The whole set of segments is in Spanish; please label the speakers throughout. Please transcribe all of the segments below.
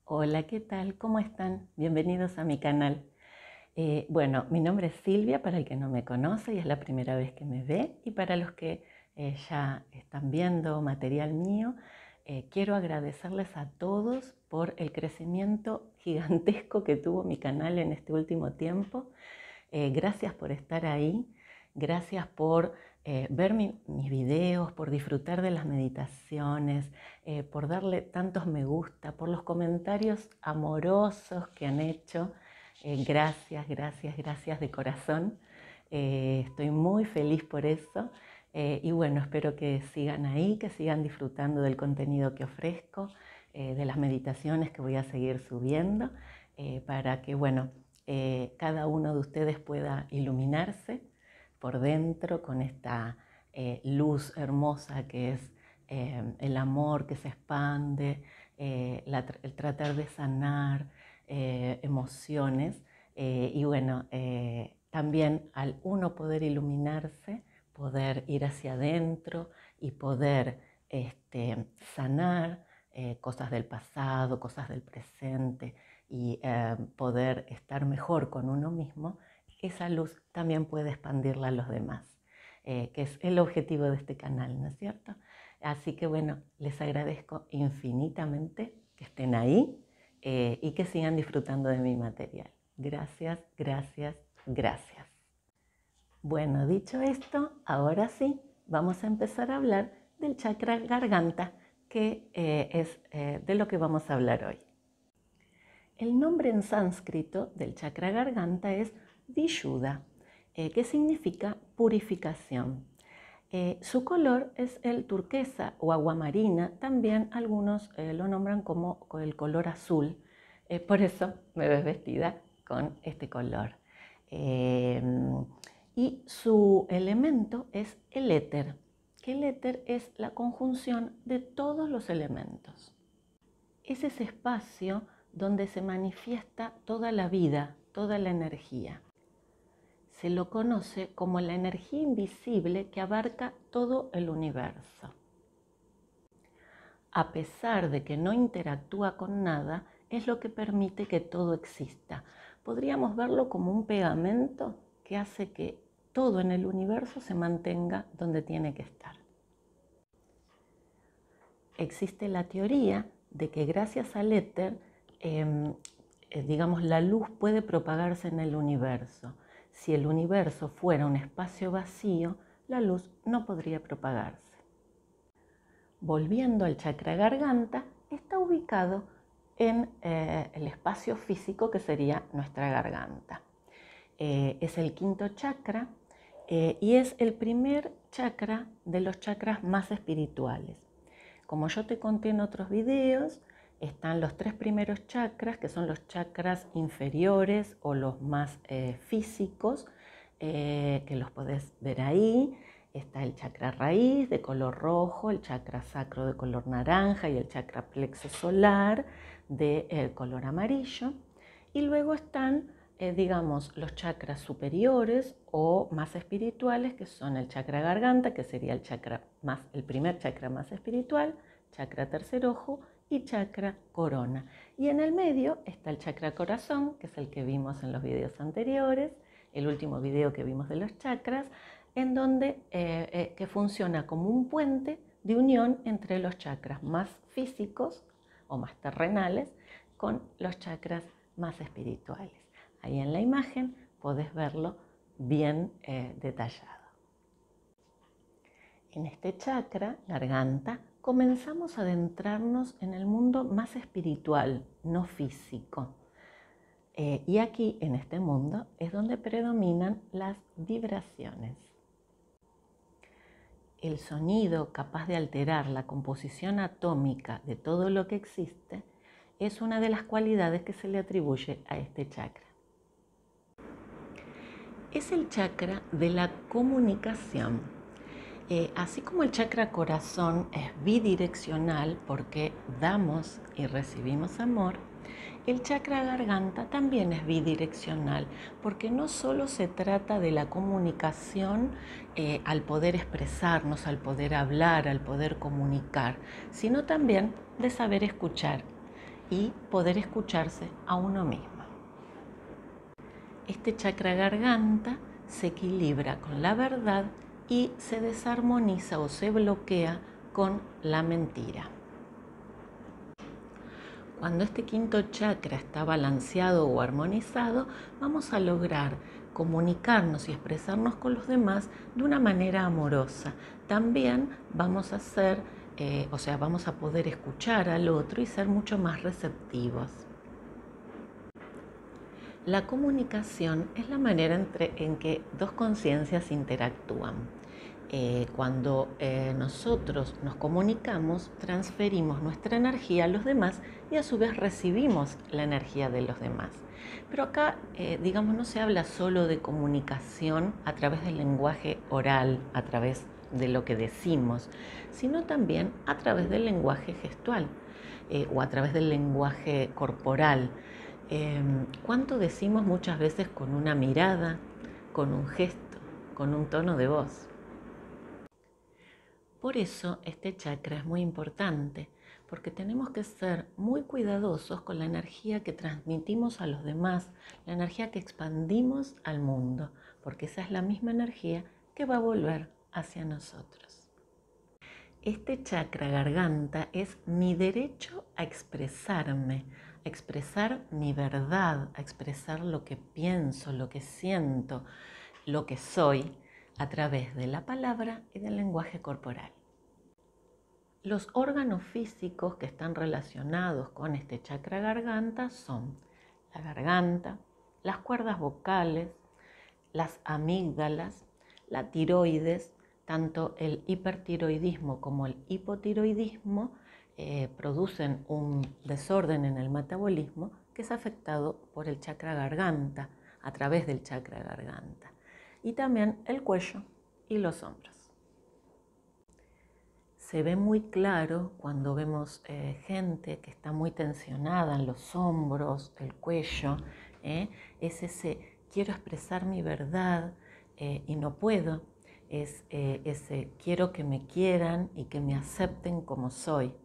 Speaker 1: Hola, ¿qué tal? ¿Cómo están? Bienvenidos a mi canal. Bueno, mi nombre es Silvia, para el que no me conoce y es la primera vez que me ve, y para los que ya están viendo material mío, quiero agradecerles a todos por el crecimiento gigantesco que tuvo mi canal en este último tiempo. Gracias por estar ahí, gracias por ver mis videos, por disfrutar de las meditaciones, por darle tantos me gusta, por los comentarios amorosos que han hecho. Gracias, gracias, gracias de corazón. Estoy muy feliz por eso. Y bueno, espero que sigan ahí, que sigan disfrutando del contenido que ofrezco, de las meditaciones que voy a seguir subiendo, para que, bueno, cada uno de ustedes pueda iluminarse por dentro con esta luz hermosa que es el amor que se expande, el tratar de sanar emociones. Y bueno, también al uno poder iluminarse, poder ir hacia adentro y poder sanar cosas del pasado, cosas del presente, y poder estar mejor con uno mismo, esa luz también puede expandirla a los demás, que es el objetivo de este canal, ¿no es cierto? Así que bueno, les agradezco infinitamente que estén ahí y que sigan disfrutando de mi material. Gracias, gracias, gracias. Bueno, dicho esto, ahora sí, vamos a empezar a hablar del chakra garganta, que es de lo que vamos a hablar hoy. El nombre en sánscrito del chakra garganta es Vishuddha, que significa purificación. Su color es el turquesa o agua marina, también algunos lo nombran como el color azul, por eso me ves vestida con este color. Y su elemento es el éter, que el éter es la conjunción de todos los elementos. Es ese espacio donde se manifiesta toda la vida, toda la energía. Se lo conoce como la energía invisible que abarca todo el universo. A pesar de que no interactúa con nada, es lo que permite que todo exista. Podríamos verlo como un pegamento que hace que todo en el universo se mantenga donde tiene que estar. Existe la teoría de que gracias al éter, digamos, la luz puede propagarse en el universo. Si el universo fuera un espacio vacío, la luz no podría propagarse. Volviendo al chakra garganta, está ubicado en el espacio físico que sería nuestra garganta. Es el quinto chakra y es el primer chakra de los chakras más espirituales. Como yo te conté en otros videos, están los tres primeros chakras, que son los chakras inferiores o los más físicos, que los podés ver ahí. Está el chakra raíz de color rojo, el chakra sacro de color naranja y el chakra plexo solar de color amarillo. Y luego están, digamos, los chakras superiores o más espirituales, que son el chakra garganta, que sería el primer chakra más espiritual, chakra tercer ojo y chakra corona. Y en el medio está el chakra corazón, que es el que vimos en los videos anteriores, el último video que vimos de los chakras, en donde que funciona como un puente de unión entre los chakras más físicos o más terrenales con los chakras más espirituales. Ahí en la imagen podés verlo bien detallado. En este chakra, garganta, comenzamos a adentrarnos en el mundo más espiritual, no físico. Y aquí, en este mundo, es donde predominan las vibraciones. El sonido capaz de alterar la composición atómica de todo lo que existe es una de las cualidades que se le atribuye a este chakra. Es el chakra de la comunicación. Así como el chakra corazón es bidireccional porque damos y recibimos amor, el chakra garganta también es bidireccional porque no solo se trata de la comunicación al poder expresarnos, al poder hablar, al poder comunicar, sino también de saber escuchar. y poder escucharse a uno mismo. Este chakra garganta se equilibra con la verdad y se desarmoniza o se bloquea con la mentira. Cuando este quinto chakra está balanceado o armonizado, vamos a lograr comunicarnos y expresarnos con los demás de una manera amorosa. También vamos a vamos a poder escuchar al otro y ser mucho más receptivos. La comunicación es la manera en que dos conciencias interactúan. Cuando nosotros nos comunicamos, transferimos nuestra energía a los demás y a su vez recibimos la energía de los demás. Pero acá, no se habla solo de comunicación a través del lenguaje oral, a través de lo que decimos, sino también a través del lenguaje gestual o a través del lenguaje corporal. ¿Cuánto decimos muchas veces con una mirada, con un gesto, con un tono de voz? Por eso este chakra es muy importante, porque tenemos que ser muy cuidadosos con la energía que transmitimos a los demás, la energía que expandimos al mundo, porque esa es la misma energía que va a volver hacia nosotros. Este chakra garganta es mi derecho a expresarme, a expresar mi verdad, a expresar lo que pienso, lo que siento, lo que soy, a través de la palabra y del lenguaje corporal. Los órganos físicos que están relacionados con este chakra garganta son la garganta, las cuerdas vocales, las amígdalas, la tiroides. Tanto el hipertiroidismo como el hipotiroidismo producen un desorden en el metabolismo que es afectado por el chakra garganta, a través del chakra garganta. Y también el cuello y los hombros. Se ve muy claro cuando vemos gente que está muy tensionada en los hombros, el cuello. Es ese quiero expresar mi verdad y no puedo. Es ese quiero que me quieran y que me acepten como soy.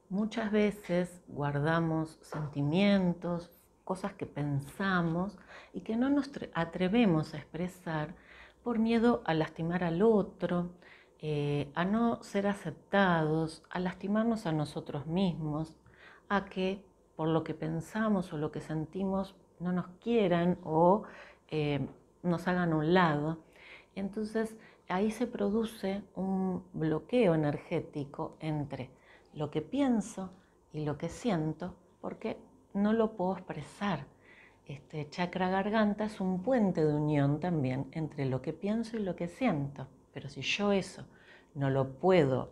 Speaker 1: Muchas veces guardamos sentimientos, cosas que pensamos y que no nos atrevemos a expresar por miedo a lastimar al otro, a no ser aceptados, a lastimarnos a nosotros mismos, a que por lo que pensamos o lo que sentimos no nos quieran o nos hagan a un lado. Entonces ahí se produce un bloqueo energético entre lo que pienso y lo que siento, porque no lo puedo expresar. Este chakra garganta es un puente de unión también entre lo que pienso y lo que siento, pero si yo eso no lo puedo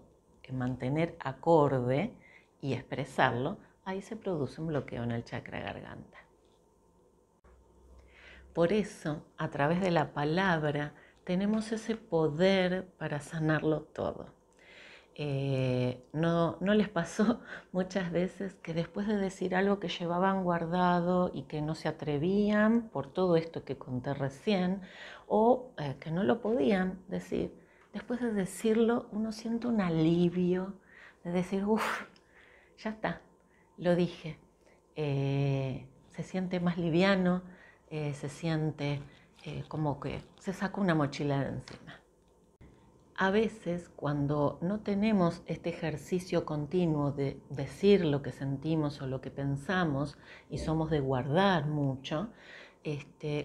Speaker 1: mantener acorde y expresarlo, ahí se produce un bloqueo en el chakra garganta. Por eso, a través de la palabra, tenemos ese poder para sanarlo todo. ¿No les pasó muchas veces que después de decir algo que llevaban guardado y que no se atrevían por todo esto que conté recién, o que no lo podían decir, después de decirlo uno siente un alivio de decir, uff, ya está, lo dije, se siente más liviano, se siente como que se saca una mochila de encima. A veces, cuando no tenemos este ejercicio continuo de decir lo que sentimos o lo que pensamos y somos de guardar mucho,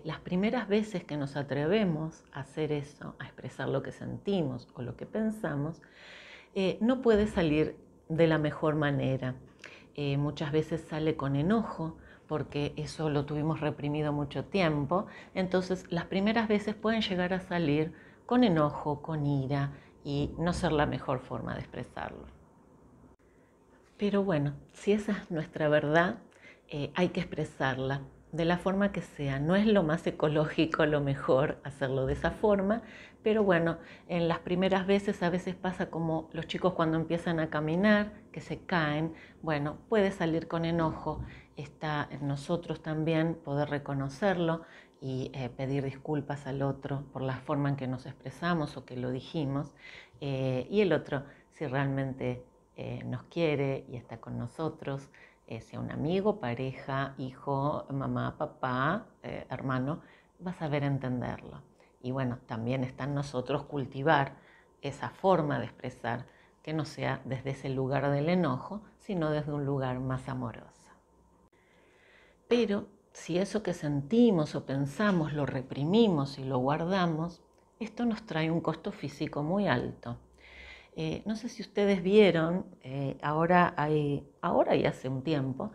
Speaker 1: las primeras veces que nos atrevemos a hacer eso, a expresar lo que sentimos o lo que pensamos, no puede salir de la mejor manera. Muchas veces sale con enojo, porque eso lo tuvimos reprimido mucho tiempo. Entonces, las primeras veces pueden llegar a salir con enojo, con ira y no ser la mejor forma de expresarlo. Pero bueno, si esa es nuestra verdad, hay que expresarla de la forma que sea. No es lo más ecológico, lo mejor hacerlo de esa forma, pero bueno, en las primeras veces a veces pasa como los chicos cuando empiezan a caminar, que se caen. Bueno, puede salir con enojo, está en nosotros también poder reconocerlo y pedir disculpas al otro por la forma en que nos expresamos o que lo dijimos, y el otro si realmente nos quiere y está con nosotros, sea un amigo, pareja, hijo, mamá, papá, hermano, va a saber entenderlo. Y bueno, también está en nosotros cultivar esa forma de expresar que no sea desde ese lugar del enojo, sino desde un lugar más amoroso. Pero si eso que sentimos o pensamos lo reprimimos y lo guardamos, esto nos trae un costo físico muy alto. No sé si ustedes vieron, ahora y hace un tiempo,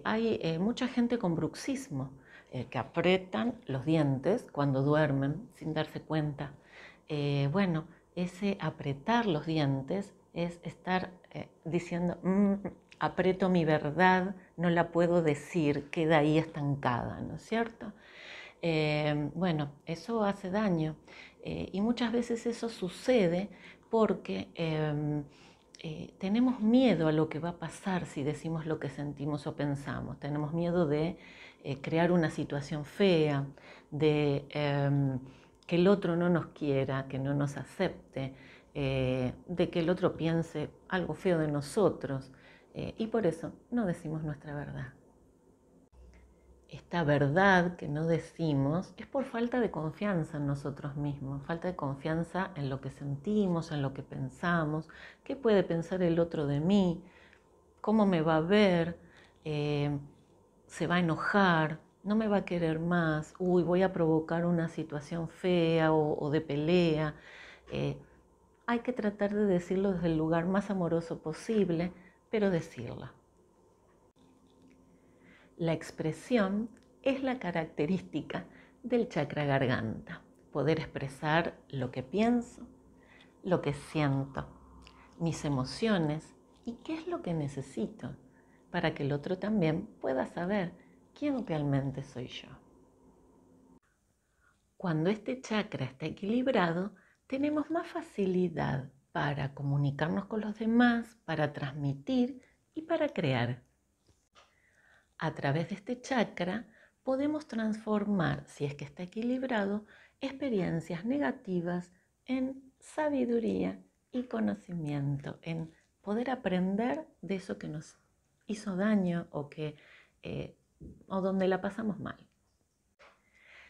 Speaker 1: hay mucha gente con bruxismo, que apretan los dientes cuando duermen sin darse cuenta. Bueno, ese apretar los dientes es estar diciendo, aprieto mi verdad, no la puedo decir, queda ahí estancada, ¿no es cierto? Bueno, eso hace daño y muchas veces eso sucede porque tenemos miedo a lo que va a pasar si decimos lo que sentimos o pensamos. Tenemos miedo de crear una situación fea, de que el otro no nos quiera, que no nos acepte, de que el otro piense algo feo de nosotros y por eso no decimos nuestra verdad. Esta verdad que no decimos es por falta de confianza en nosotros mismos, falta de confianza en lo que sentimos, en lo que pensamos, qué puede pensar el otro de mí, cómo me va a ver, se va a enojar, no me va a querer más, uy, voy a provocar una situación fea o de pelea. Hay que tratar de decirlo desde el lugar más amoroso posible, pero decirlo. La expresión es la característica del chakra garganta, poder expresar lo que pienso, lo que siento, mis emociones y qué es lo que necesito para que el otro también pueda saber quién realmente soy yo. Cuando este chakra está equilibrado, tenemos más facilidad para comunicarnos con los demás, para transmitir y para crear. A través de este chakra podemos transformar, si es que está equilibrado, experiencias negativas en sabiduría y conocimiento, en poder aprender de eso que nos hizo daño o donde la pasamos mal.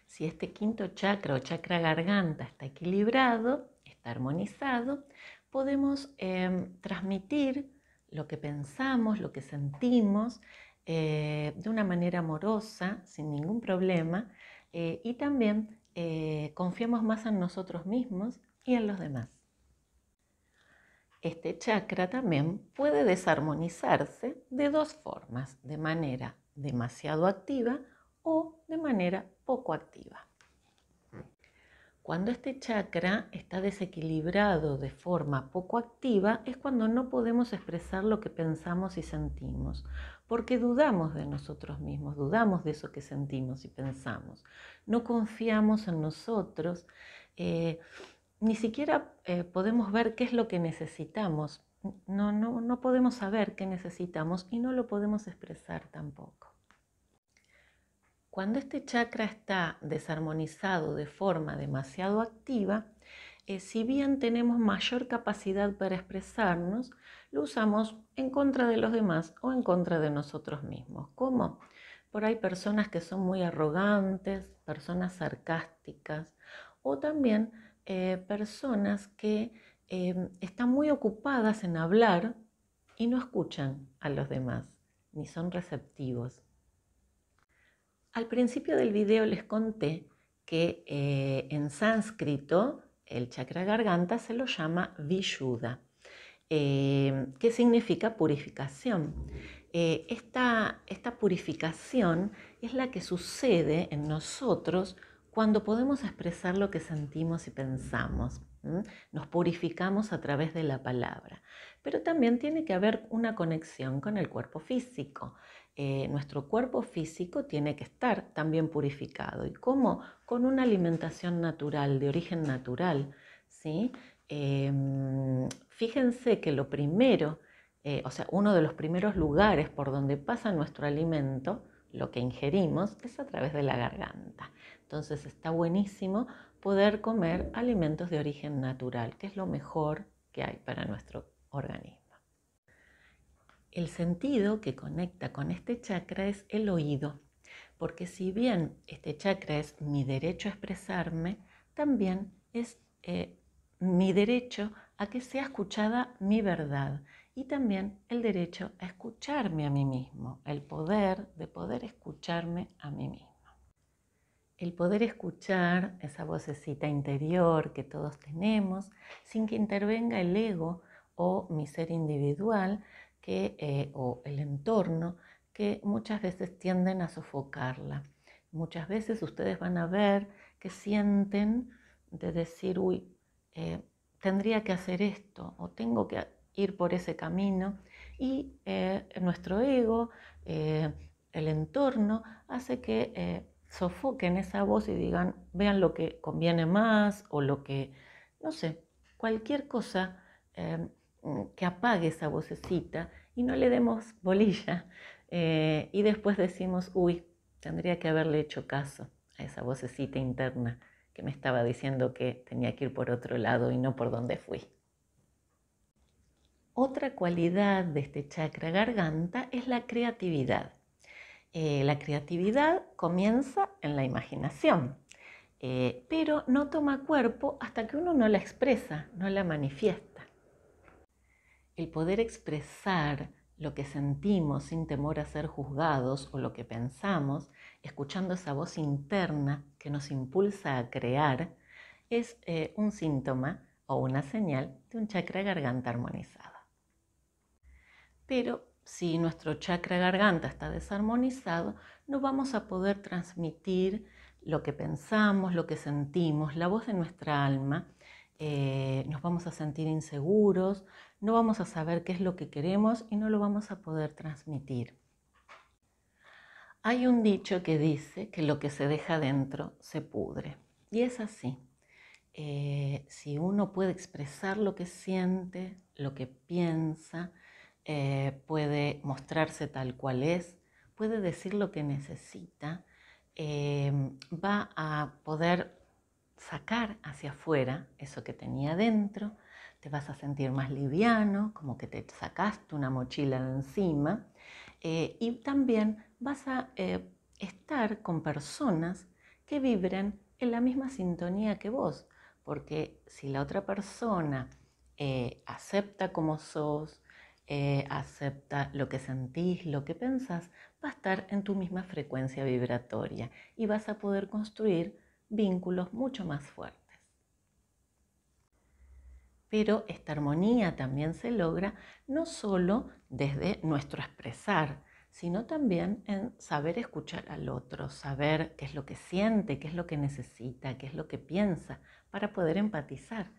Speaker 1: Si este quinto chakra o chakra garganta está equilibrado, está armonizado, podemos transmitir lo que pensamos, lo que sentimos, de una manera amorosa, sin ningún problema, y también confiamos más en nosotros mismos y en los demás. Este chakra también puede desarmonizarse de dos formas, de manera demasiado activa o de manera poco activa. Cuando este chakra está desequilibrado de forma poco activa es cuando no podemos expresar lo que pensamos y sentimos, porque dudamos de nosotros mismos, dudamos de eso que sentimos y pensamos. No confiamos en nosotros, ni siquiera podemos ver qué es lo que necesitamos. No podemos saber qué necesitamos y no lo podemos expresar tampoco. Cuando este chakra está desarmonizado de forma demasiado activa, si bien tenemos mayor capacidad para expresarnos, lo usamos en contra de los demás o en contra de nosotros mismos. ¿Cómo? Por ahí personas que son muy arrogantes, personas sarcásticas o también personas que están muy ocupadas en hablar y no escuchan a los demás, ni son receptivos. Al principio del video les conté que en sánscrito el chakra garganta se lo llama Vishuddha, que significa purificación. Esta purificación es la que sucede en nosotros cuando podemos expresar lo que sentimos y pensamos. Nos purificamos a través de la palabra, pero también tiene que haber una conexión con el cuerpo físico. Nuestro cuerpo físico tiene que estar también purificado. ¿Y cómo? Con una alimentación natural, de origen natural, ¿sí? Fíjense que lo primero, uno de los primeros lugares por donde pasa nuestro alimento, lo que ingerimos, es a través de la garganta. Entonces está buenísimo poder comer alimentos de origen natural, que es lo mejor que hay para nuestro organismo. El sentido que conecta con este chakra es el oído, porque si bien este chakra es mi derecho a expresarme, también es mi derecho a que sea escuchada mi verdad y también el derecho a escucharme a mí mismo, el poder de poder escucharme a mí mismo. El poder escuchar esa vocecita interior que todos tenemos sin que intervenga el ego o mi ser individual o el entorno que muchas veces tienden a sofocarla. Muchas veces ustedes van a ver que sienten de decir, uy, tendría que hacer esto o tengo que ir por ese camino y nuestro ego, el entorno, hace que sofoquen esa voz y digan, vean lo que conviene más o lo que, no sé, cualquier cosa que apague esa vocecita y no le demos bolilla. Y después decimos, uy, tendría que haberle hecho caso a esa vocecita interna que me estaba diciendo que tenía que ir por otro lado y no por donde fui. Otra cualidad de este chakra garganta es la creatividad. La creatividad comienza en la imaginación, pero no toma cuerpo hasta que uno no la expresa, no la manifiesta. El poder expresar lo que sentimos sin temor a ser juzgados o lo que pensamos, escuchando esa voz interna que nos impulsa a crear, es un síntoma o una señal de un chakra garganta armonizado. Pero si nuestro chakra garganta está desarmonizado, no vamos a poder transmitir lo que pensamos, lo que sentimos, la voz de nuestra alma. Nos vamos a sentir inseguros, no vamos a saber qué es lo que queremos y no lo vamos a poder transmitir. Hay un dicho que dice que lo que se deja dentro se pudre. Y es así. Si uno puede expresar lo que siente, lo que piensa, puede mostrarse tal cual es, puede decir lo que necesita, va a poder sacar hacia afuera eso que tenía dentro, te vas a sentir más liviano, como que te sacaste una mochila de encima, y también vas a estar con personas que vibren en la misma sintonía que vos, porque si la otra persona acepta como sos, acepta lo que sentís, lo que pensás, va a estar en tu misma frecuencia vibratoria y vas a poder construir vínculos mucho más fuertes. Pero esta armonía también se logra no solo desde nuestro expresar, sino también en saber escuchar al otro, saber qué es lo que siente, qué es lo que necesita, qué es lo que piensa, para poder empatizar.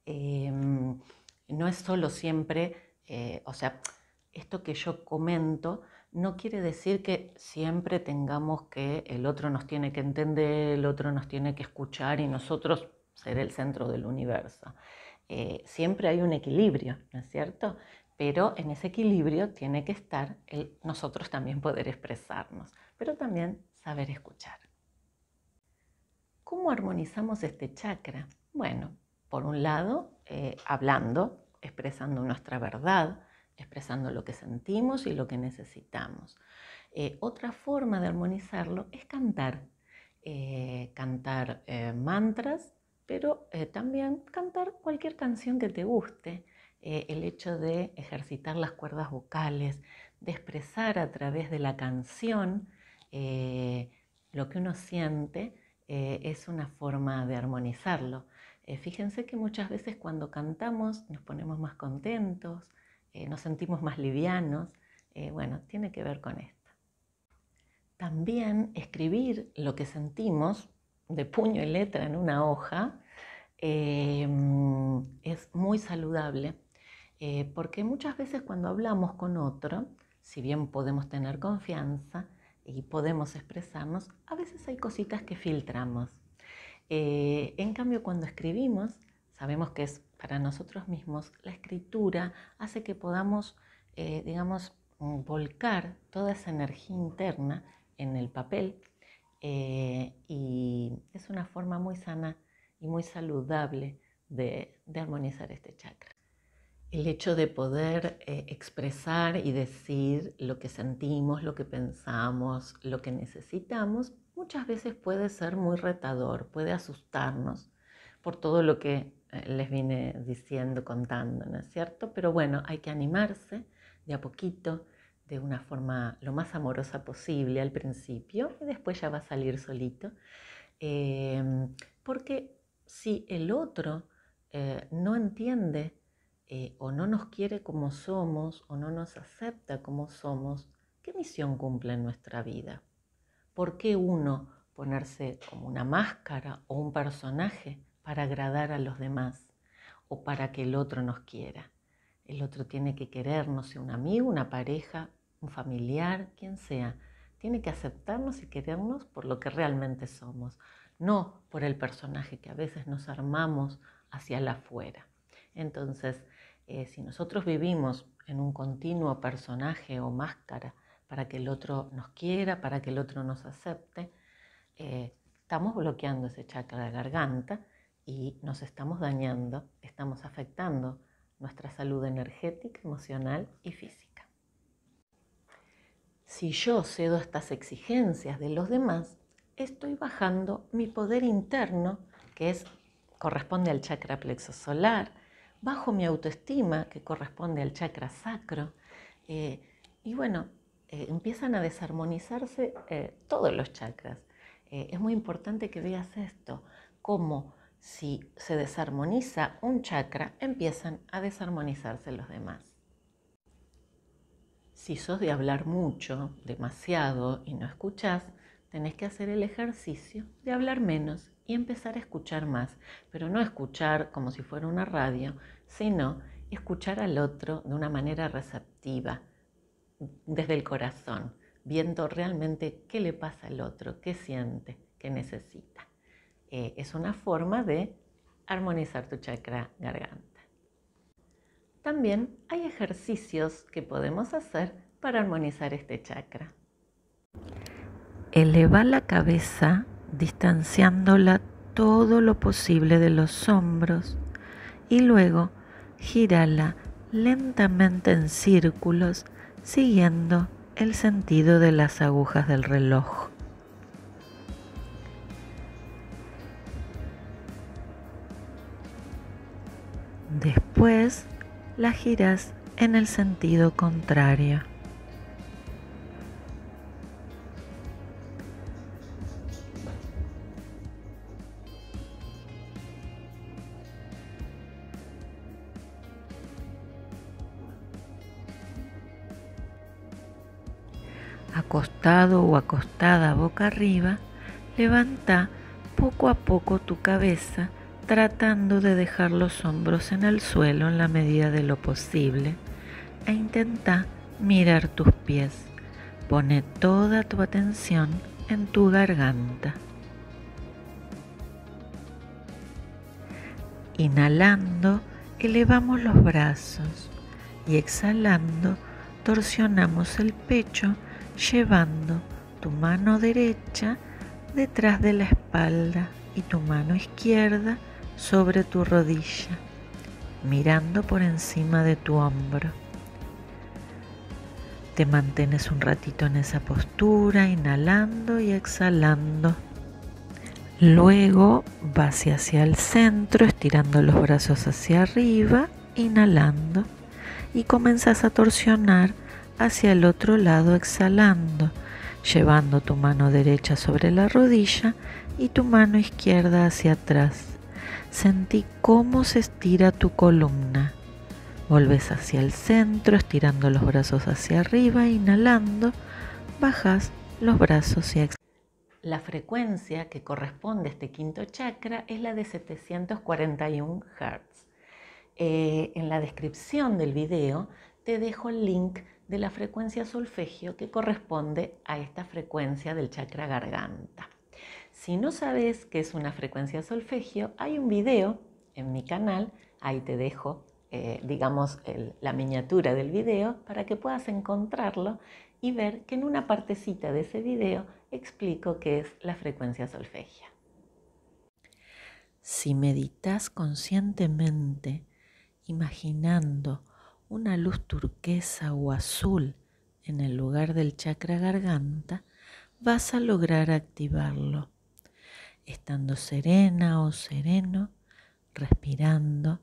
Speaker 1: No es solo siempre, esto que yo comento no quiere decir que siempre tengamos que el otro nos tiene que entender, el otro nos tiene que escuchar y nosotros ser el centro del universo. Siempre hay un equilibrio, ¿no es cierto? Pero en ese equilibrio tiene que estar nosotros también poder expresarnos, pero también saber escuchar. ¿Cómo armonizamos este chakra? Bueno, por un lado, hablando, expresando nuestra verdad, expresando lo que sentimos y lo que necesitamos. Otra forma de armonizarlo es cantar. Cantar mantras, pero también cantar cualquier canción que te guste. El hecho de ejercitar las cuerdas vocales, de expresar a través de la canción lo que uno siente, es una forma de armonizarlo. Fíjense que muchas veces cuando cantamos nos ponemos más contentos, nos sentimos más livianos. Bueno, tiene que ver con esto. También escribir lo que sentimos de puño y letra en una hoja es muy saludable, porque muchas veces cuando hablamos con otro, si bien podemos tener confianza y podemos expresarnos, a veces hay cositas que filtramos. En cambio, cuando escribimos, sabemos que es para nosotros mismos, la escritura hace que podamos, volcar toda esa energía interna en el papel, y es una forma muy sana y muy saludable de armonizar este chakra. El hecho de poder expresar y decir lo que sentimos, lo que pensamos, lo que necesitamos, muchas veces puede ser muy retador, puede asustarnos por todo lo que les vine diciendo, contando, ¿no es cierto? Pero bueno, hay que animarse de a poquito, de una forma lo más amorosa posible al principio y después ya va a salir solito. Porque si el otro no entiende o no nos quiere como somos o no nos acepta como somos, ¿qué misión cumple en nuestra vida? ¿Por qué uno ponerse como una máscara o un personaje para agradar a los demás o para que el otro nos quiera? El otro tiene que querernos, sea un amigo, una pareja, un familiar, quien sea. Tiene que aceptarnos y querernos por lo que realmente somos, no por el personaje que a veces nos armamos hacia la afuera. Entonces, si nosotros vivimos en un continuo personaje o máscara para que el otro nos quiera, para que el otro nos acepte, estamos bloqueando ese chakra de garganta y nos estamos dañando, estamos afectando nuestra salud energética, emocional y física. Si yo cedo estas exigencias de los demás, estoy bajando mi poder interno, que corresponde al chakra plexo solar, bajo mi autoestima, que corresponde al chakra sacro, y bueno, empiezan a desarmonizarse todos los chakras. Es muy importante que veas esto, cómo si se desarmoniza un chakra, empiezan a desarmonizarse los demás. Si sos de hablar mucho, demasiado y no escuchás, tenés que hacer el ejercicio de hablar menos y empezar a escuchar más, pero no escuchar como si fuera una radio, sino escuchar al otro de una manera receptiva, desde el corazón, viendo realmente qué le pasa al otro, qué siente, qué necesita. Es una forma de armonizar tu chakra garganta. También hay ejercicios que podemos hacer para armonizar este chakra. Eleva la cabeza distanciándola todo lo posible de los hombros y luego gírala lentamente en círculos siguiendo el sentido de las agujas del reloj. Después la giras en el sentido contrario. Acostado o acostada boca arriba, levanta poco a poco tu cabeza tratando de dejar los hombros en el suelo en la medida de lo posible e intenta mirar tus pies. Pone toda tu atención en tu garganta. Inhalando, elevamos los brazos y exhalando, torsionamos el pecho llevando tu mano derecha detrás de la espalda y tu mano izquierda sobre tu rodilla, mirando por encima de tu hombro. Te mantienes un ratito en esa postura, inhalando y exhalando. Luego vas hacia el centro, estirando los brazos hacia arriba, inhalando, y comenzás a torsionar hacia el otro lado exhalando, llevando tu mano derecha sobre la rodilla y tu mano izquierda hacia atrás. Sentí cómo se estira tu columna. Volves hacia el centro, estirando los brazos hacia arriba, inhalando, bajas los brazos y exhalas. La frecuencia que corresponde a este quinto chakra es la de 741 Hz. En la descripción del video te dejo el link de la frecuencia solfegio que corresponde a esta frecuencia del chakra garganta. Si no sabes qué es una frecuencia solfegio, hay un video en mi canal, ahí te dejo la miniatura del video para que puedas encontrarlo y ver que en una partecita de ese video explico qué es la frecuencia solfegia. Si meditas conscientemente
Speaker 2: imaginando una luz turquesa o azul en el lugar del chakra garganta, vas a lograr activarlo, estando serena o sereno, respirando,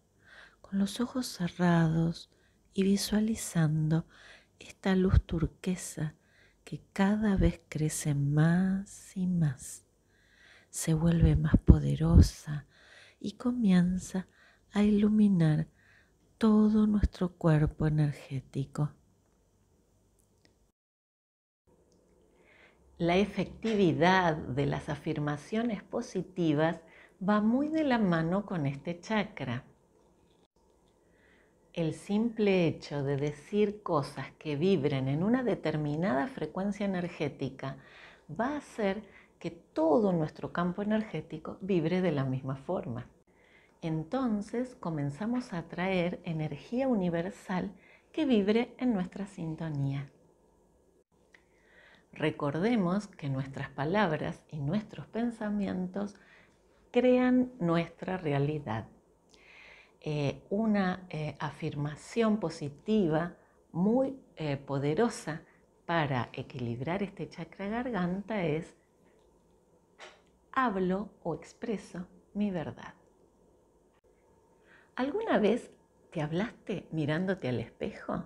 Speaker 2: con los ojos cerrados y visualizando esta luz turquesa que cada vez crece más y más, se vuelve más poderosa y comienza a iluminar todo nuestro cuerpo energético.
Speaker 1: La efectividad de las afirmaciones positivas va muy de la mano con este chakra. El simple hecho de decir cosas que vibren en una determinada frecuencia energética va a hacer que todo nuestro campo energético vibre de la misma forma. Entonces comenzamos a atraer energía universal que vibre en nuestra sintonía. Recordemos que nuestras palabras y nuestros pensamientos crean nuestra realidad. Una afirmación positiva muy poderosa para equilibrar este chakra garganta es: hablo o expreso mi verdad. ¿Alguna vez te hablaste mirándote al espejo?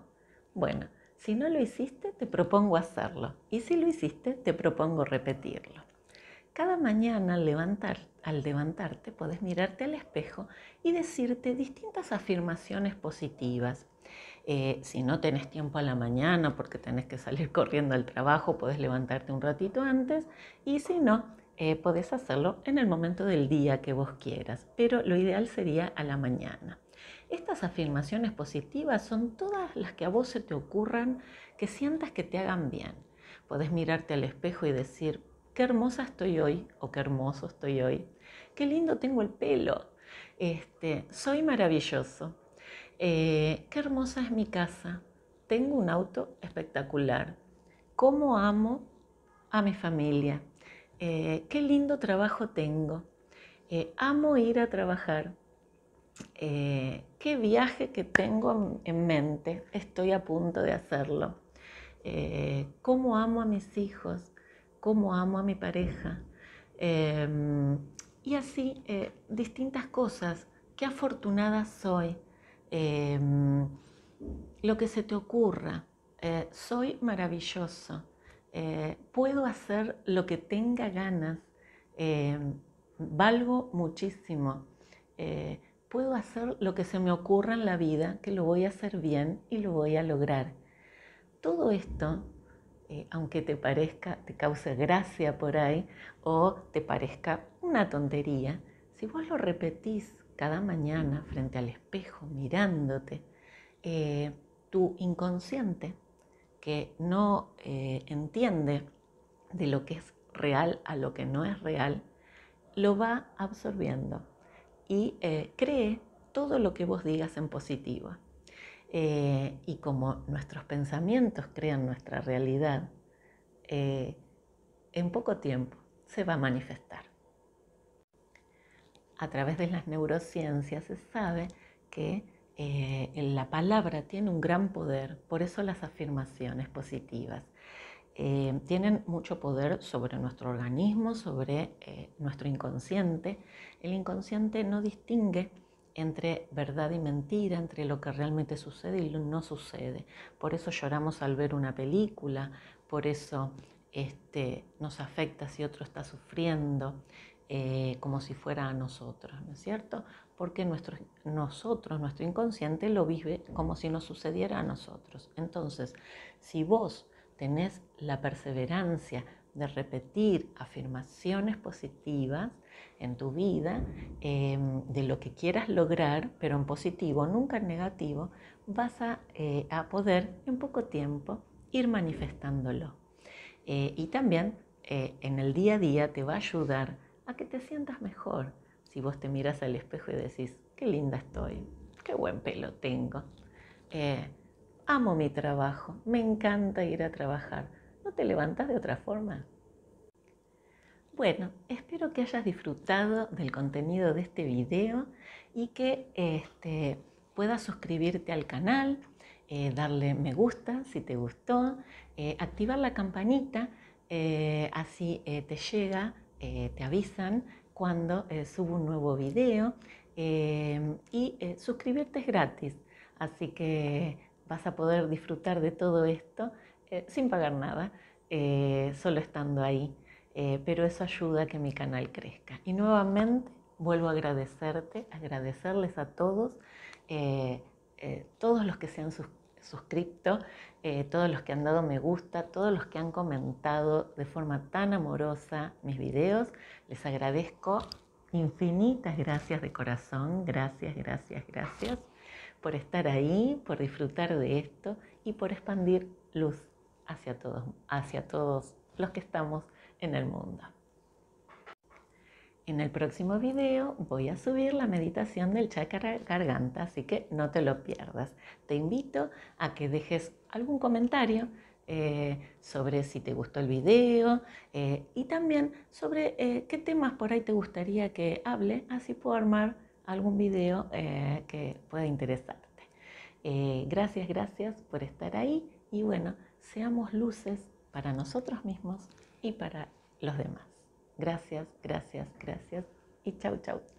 Speaker 1: Bueno, si no lo hiciste, te propongo hacerlo. Y si lo hiciste, te propongo repetirlo. Cada mañana al levantarte podés mirarte al espejo y decirte distintas afirmaciones positivas. Si no tenés tiempo a la mañana porque tenés que salir corriendo al trabajo, podés levantarte un ratito antes, y si no, podés hacerlo en el momento del día que vos quieras, pero lo ideal sería a la mañana. Estas afirmaciones positivas son todas las que a vos se te ocurran, que sientas que te hagan bien. Podés mirarte al espejo y decir: qué hermosa estoy hoy, o qué hermoso estoy hoy, qué lindo tengo el pelo, soy maravilloso, qué hermosa es mi casa, tengo un auto espectacular, cómo amo a mi familia, qué lindo trabajo tengo, amo ir a trabajar, qué viaje que tengo en mente, estoy a punto de hacerlo, cómo amo a mis hijos, cómo amo a mi pareja, y así distintas cosas. Qué afortunada soy, lo que se te ocurra, soy maravilloso, puedo hacer lo que tenga ganas, eh, valgo muchísimo, puedo hacer lo que se me ocurra en la vida, que lo voy a hacer bien y lo voy a lograr. Todo esto, aunque te cause gracia por ahí o te parezca una tontería, si vos lo repetís cada mañana frente al espejo mirándote, tu inconsciente, que no entiende de lo que es real a lo que no es real, lo va absorbiendo y cree todo lo que vos digas en positivo. Y como nuestros pensamientos crean nuestra realidad, en poco tiempo se va a manifestar. A través de las neurociencias se sabe que la palabra tiene un gran poder, por eso las afirmaciones positivas tienen mucho poder sobre nuestro organismo, sobre nuestro inconsciente. El inconsciente no distingue entre verdad y mentira, entre lo que realmente sucede y lo no sucede. Por eso lloramos al ver una película, por eso nos afecta si otro está sufriendo, como si fuera a nosotros, ¿no es cierto? Porque nuestro inconsciente lo vive como si nos sucediera a nosotros. Entonces, si vos tenés la perseverancia de repetir afirmaciones positivas en tu vida, de lo que quieras lograr, pero en positivo, nunca en negativo, vas a poder en poco tiempo ir manifestándolo. Y también en el día a día te va a ayudar a que te sientas mejor. Si vos te miras al espejo y decís: qué linda estoy, qué buen pelo tengo, amo mi trabajo, me encanta ir a trabajar, ¿no te levantas de otra forma? Bueno, espero que hayas disfrutado del contenido de este video y que puedas suscribirte al canal, darle me gusta si te gustó, activar la campanita, así te llega, te avisan cuando subo un nuevo video, y suscribirte es gratis, así que vas a poder disfrutar de todo esto sin pagar nada, solo estando ahí, pero eso ayuda a que mi canal crezca. Y nuevamente vuelvo a agradecerles a todos, todos los que se han suscrito, todos los que han dado me gusta, todos los que han comentado de forma tan amorosa mis videos. Les agradezco infinitas gracias de corazón, gracias, gracias, gracias por estar ahí, por disfrutar de esto y por expandir luz hacia todos los que estamos en el mundo. En el próximo video voy a subir la meditación del chakra garganta, así que no te lo pierdas. Te invito a que dejes algún comentario sobre si te gustó el video, y también sobre qué temas por ahí te gustaría que hable, así puedo armar algún video que pueda interesarte. Gracias, gracias por estar ahí y bueno, seamos luces para nosotros mismos y para los demás. Gracias, gracias, gracias y chau, chau.